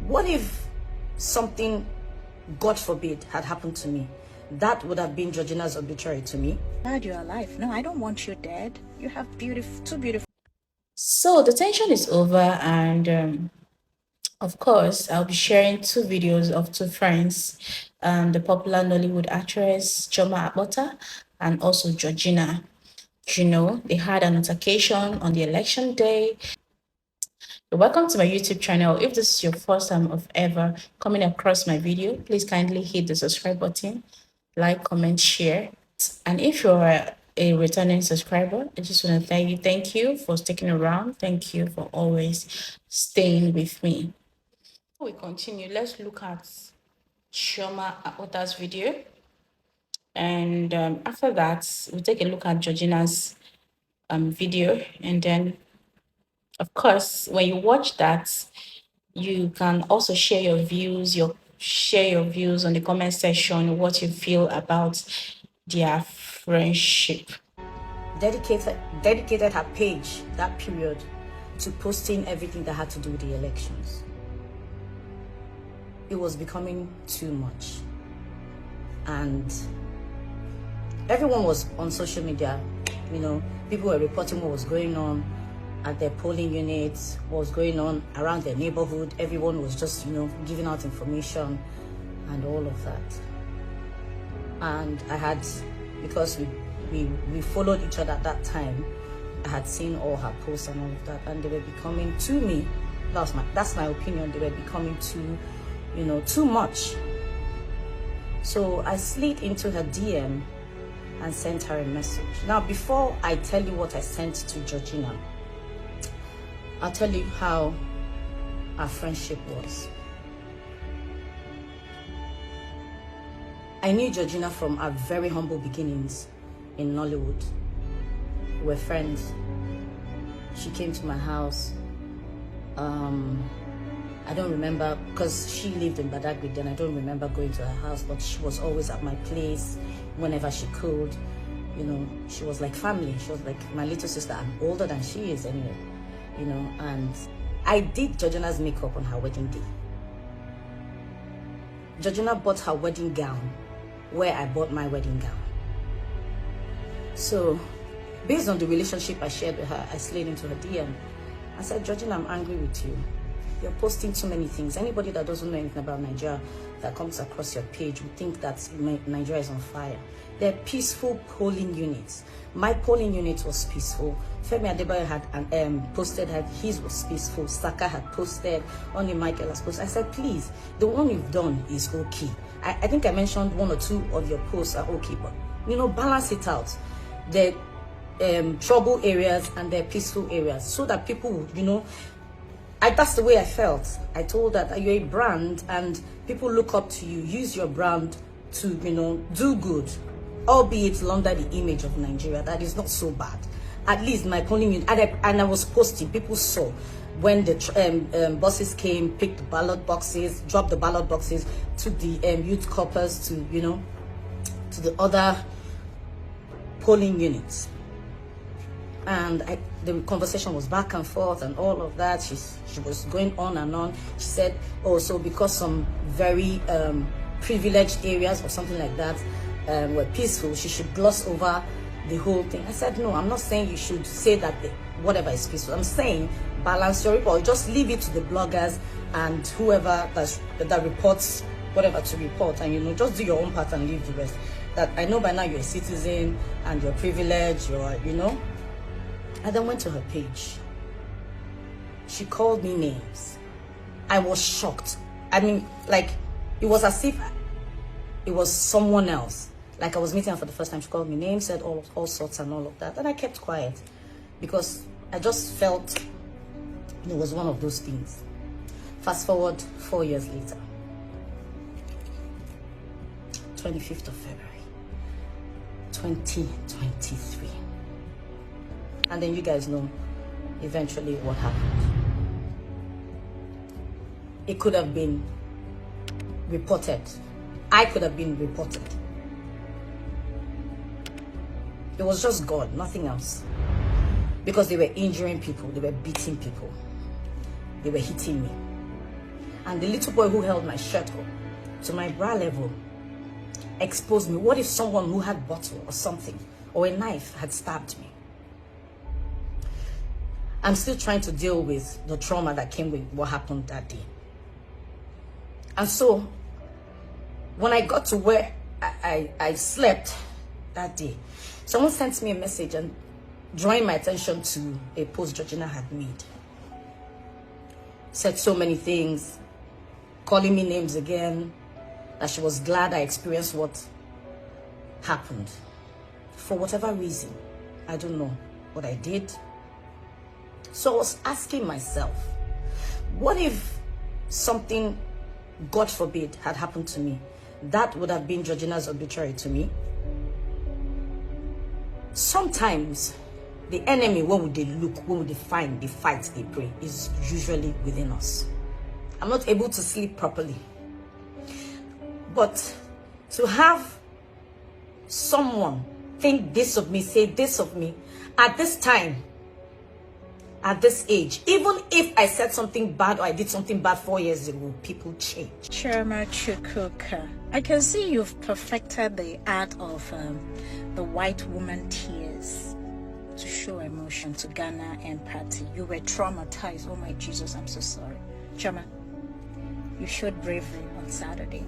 What if something, God forbid, had happened to me? That would have been Georgina's obituary to me. Glad you're alive. No, I don't want you dead. You have two beautiful. So the tension is over, and of course, I'll be sharing two videos of two friends, the popular Nollywood actress Choma Abota and also Georgina. You know, they had an altercation on the election day. Welcome to my YouTube channel. If this is your first time of ever coming across my video, please kindly hit the subscribe button, like, comment, share. And if you're a returning subscriber, I just want to thank you for sticking around. Thank you for always staying with me. Before we continue, let's look at Shoma Aota's video. And after that, we'll take a look at Georgina's video. And then, of course, when you watch that, you can also share your views, on the comment section, what you feel about their friendship. Dedicated her page that period to posting everything that had to do with the elections. It was becoming too much, and everyone was on social media. You know, people were reporting what was going on at their polling units, what was going on around their neighborhood. Everyone was just, you know, giving out information and all of that. And I had, because we followed each other at that time, I had seen all her posts and all of that, and they were becoming, to me, that's my opinion, they were becoming too, you know, too much. So I slid into her DM and sent her a message. Now, before I tell you what I sent to Georgina, I'll tell you how our friendship was. I knew Georgina from our very humble beginnings in Nollywood. We were friends. She came to my house. I don't remember, because she lived in Badagry then, I don't remember going to her house, but she was always at my place whenever she could. You know, she was like family. She was like my little sister. I'm older than she is anyway, you know, and I did Georgina's makeup on her wedding day. Georgina bought her wedding gown where I bought my wedding gown. So, based on the relationship I shared with her, I slid into her DM. I said, Georgina, I'm angry with you. You're posting too many things. Anybody that doesn't know anything about Nigeria that comes across your page would think that Nigeria is on fire. They're peaceful polling units. My polling unit was peaceful. Femi Adebayo had posted that his was peaceful. Saka had posted. Only Michael has posted. I said, please, the one you've done is okay. I think I mentioned one or two of your posts are okay, but, you know, balance it out. The trouble areas and their peaceful areas, so that people would, you know, that's the way I felt. I told that you're a brand and people look up to you. Use your brand to, you know, do good, albeit under the image of Nigeria. That is not so bad. At least my polling unit, and I was posting, people saw when the buses came, picked the ballot boxes, dropped the ballot boxes, took the youth corpers to, you know, to the other polling units. And the conversation was back and forth and all of that. She was going on and on. She said, oh, so because some very privileged areas or something like that were peaceful, she should gloss over the whole thing. I said, no, I'm not saying you should say that whatever is peaceful. I'm saying balance your report. Just leave it to the bloggers and whoever that reports whatever to report, and, you know, just do your own part and leave the rest. That I know by now you're a citizen and you're privileged, you know. I then went to her page. She called me names. I was shocked. I mean, like, it was as if it was someone else. Like I was meeting her for the first time. She called me names, said all sorts and all of that. And I kept quiet because I just felt it was one of those things. Fast forward 4 years later, 25th of February, 2023. And then you guys know eventually what happened. It could have been reported. I could have been reported. It was just God, nothing else. Because they were injuring people, they were beating people, they were hitting me. And the little boy who held my shirt up to my bra level exposed me. What if someone who had bottle or something or a knife had stabbed me? I'm still trying to deal with the trauma that came with what happened that day. And so when I got to where I slept that day, someone sent me a message and drawing my attention to a post Georgina had made. Said so many things, calling me names again, that she was glad I experienced what happened. For whatever reason, I don't know what I did. So I was asking myself, what if something, God forbid, had happened to me? That would have been Georgina's obituary to me. Sometimes the enemy, when would they look, when would they find, they fight, they pray, is usually within us. I'm not able to sleep properly. But to have someone think this of me, say this of me, at this time, at this age, even if I said something bad or I did something bad 4 years ago, people change. Chirma Chukwuka, I can see you've perfected the art of the white woman tears to show emotion, to garner empathy. You were traumatized. Oh my Jesus, I'm so sorry. Chirma, you showed bravery on Saturday.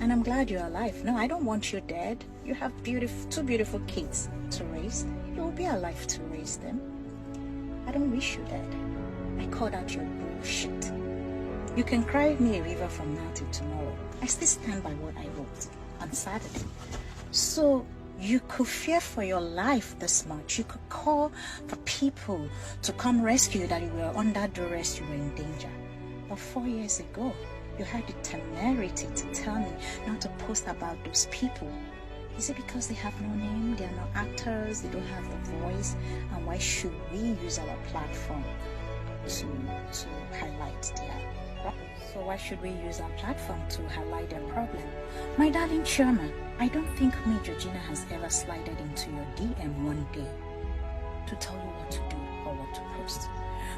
And I'm glad you're alive. No, I don't want you dead. You have two beautiful kids to raise. You'll be alive to raise them. I don't wish you dead. I called out your bullshit. You can cry me a river from now till tomorrow. I still stand by what I wrote on Saturday. So you could fear for your life this much. You could call for people to come rescue you, that you were under duress, you were in danger. But 4 years ago, you had the temerity to tell me not to post about those people. Is it because they have no name, they are not actors, they don't have the voice? And why should we use our platform to highlight their problem? So why should we use our platform to highlight their problem? My darling Chirma, I don't think me, Georgina, has ever slided into your DM one day to tell you what to do or what to post.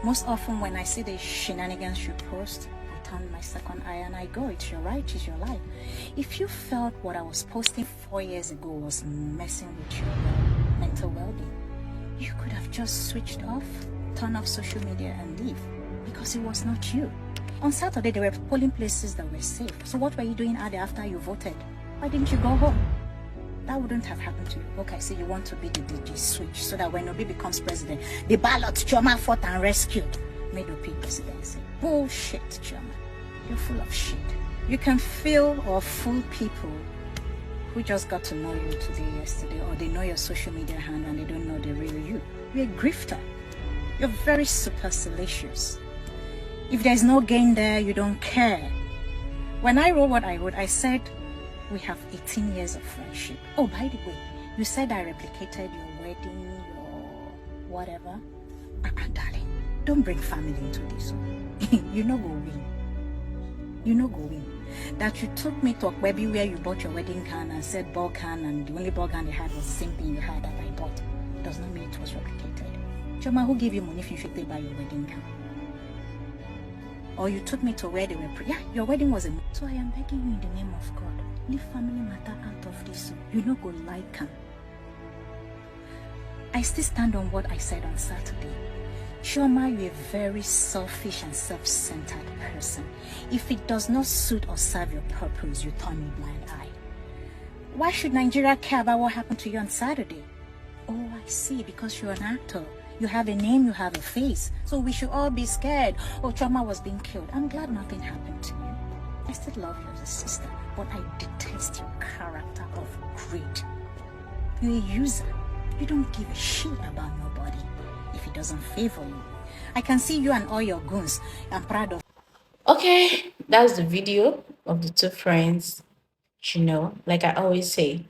Most often when I see the shenanigans you post, turn my second eye and I go, it's your right, it's your life. If you felt what I was posting 4 years ago was messing with your mental well-being, you could have just switched off, turn off social media and leave, because it was not you. On Saturday, there were polling places that were safe. So what were you doing out there after you voted? Why didn't you go home? That wouldn't have happened to you. Okay, so you want to be the DG switch so that when Obi becomes president, the ballot Chioma fought and rescued made Obi presidency. Bullshit, Chioma. You're full of shit. You can feel or fool people who just got to know you today, yesterday, or they know your social media handle and they don't know the real you. You're a grifter. You're very supercilious. If there's no gain there, you don't care. When I wrote what I wrote, I said we have 18 years of friendship. Oh, by the way, you said I replicated your wedding, your whatever. Darling, don't bring family into this. You know go win. You know go win. That you took me to Okwebi where you bought your wedding can and said ball can, and the only ball can they had was the same thing you had that I bought. Does not mean it was replicated. Choma, who gave you money if you should pay by your wedding can? Or you took me to where they were your wedding was so I am begging you in the name of God, leave family matter out of this. You know go like him. I still stand on what I said on Saturday. Chioma, you're a very selfish and self-centered person. If it does not suit or serve your purpose, you turn a blind eye. Why should Nigeria care about what happened to you on Saturday? Oh, I see, because you're an actor. You have a name, you have a face. So we should all be scared. Oh, Chioma was being killed. I'm glad nothing happened to you. I still love you as a sister, but I detest your character of greed. You're a user. You don't give a shit about nobody if it doesn't favor you. I can see you and all your goons. I'm proud of. Okay, that's the video of the two friends. Like I always say,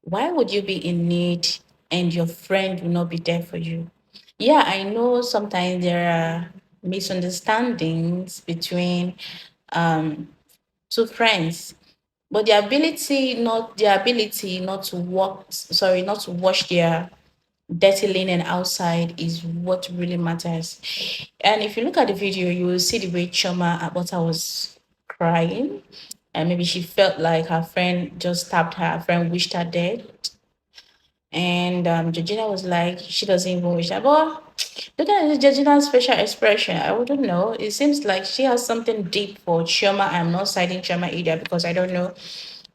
why would you be in need and your friend will not be there for you? Yeah, I know sometimes there are misunderstandings between two friends, but the ability not to not to wash their dirty linen outside is what really matters. And if you look at the video, you will see the way Choma Abota was crying, and maybe she felt like her friend just stabbed her. Her friend wished her dead, and Georgina was like, she doesn't even wish her. But look at Georgina's facial expression. I wouldn't know. It seems like she has something deep for Chioma. I'm not citing Chioma either because I don't know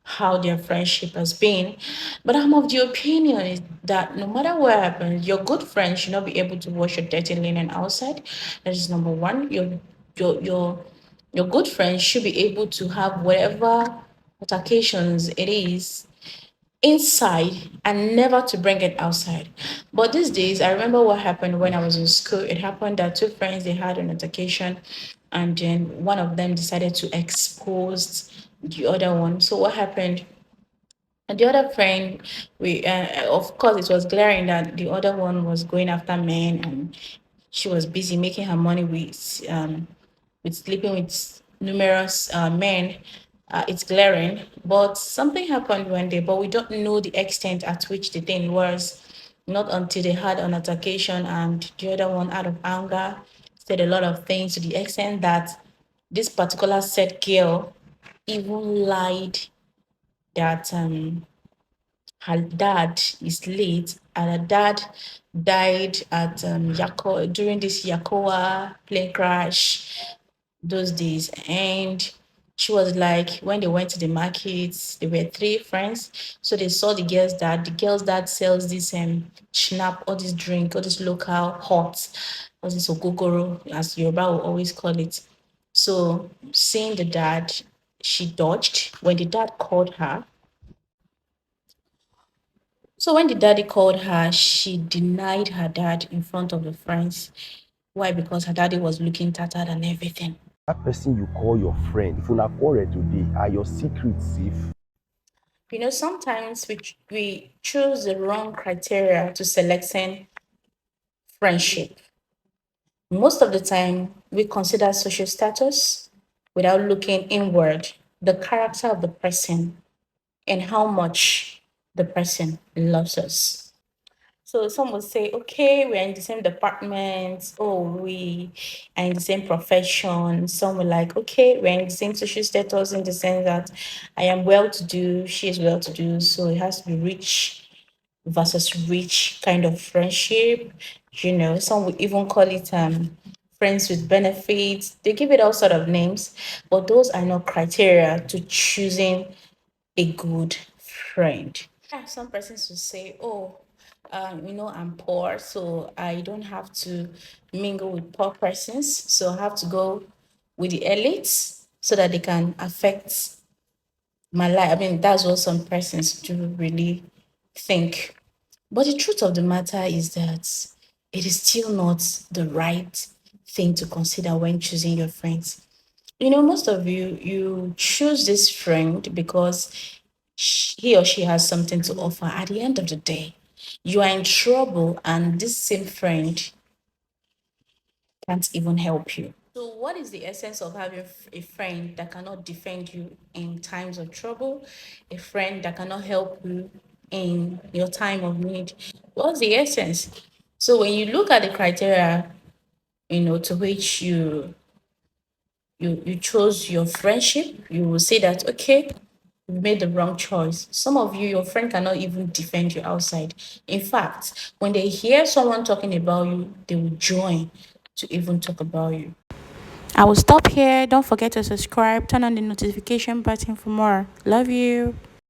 how their friendship has been. But I'm of the opinion is that no matter what happens, your good friend should not be able to wash your dirty linen outside. That is number one. Your your your good friend should be able to have whatever altercations it is inside and never to bring it outside. But these days, I remember what happened when I was in school. It happened that two friends they had an altercation, and then one of them decided to expose the other one. So what happened? And the other friend, we of course it was glaring that the other one was going after men, and she was busy making her money with sleeping with numerous men. It's glaring, but something happened one day, but we don't know the extent at which the thing was. Not until they had an altercation, and the other one, out of anger, said a lot of things to the extent that this particular said girl even lied that her dad is late and her dad died at during this Yakoa plane crash those days. And she was like, when they went to the market, they were three friends. So they saw the girl's dad sells this schnapp, all this drink, all this local hot, all this ogogoro, as Yoruba will always call it. So seeing the dad, she dodged. When the dad called her, so when the daddy called her, she denied her dad in front of the friends. Why? Because her daddy was looking tattered and everything. That person you call your friend, if una quarrel today, are your secrets safe? You know, sometimes we choose the wrong criteria to selecting friendship. Most of the time, we consider social status without looking inward, the character of the person, and how much the person loves us. So some will say, okay, we're in the same department. Oh, we are in the same profession. Some will like, okay, we're in the same social status in the sense that I am well to do, she is well to do. So it has to be rich versus rich kind of friendship. You know, some would even call it friends with benefits. They give it all sort of names, but those are not criteria to choosing a good friend. Yeah, some persons will say, oh, I'm poor, so I don't have to mingle with poor persons. So I have to go with the elites so that they can affect my life. I mean, that's what some persons do really think. But the truth of the matter is that it is still not the right thing to consider when choosing your friends. You know, most of you choose this friend because he or she has something to offer. At the end of the day, you are in trouble, and this same friend can't even help you. So, what is the essence of having a friend that cannot defend you in times of trouble? A friend that cannot help you in your time of need? What's the essence? So, when you look at the criteria, to which you chose your friendship, you will say that okay, you made the wrong choice. Some of you, your friend cannot even defend you outside. In fact, when they hear someone talking about you, they will join to even talk about you. I will stop here. Don't forget to subscribe, turn on the notification button for more. Love you.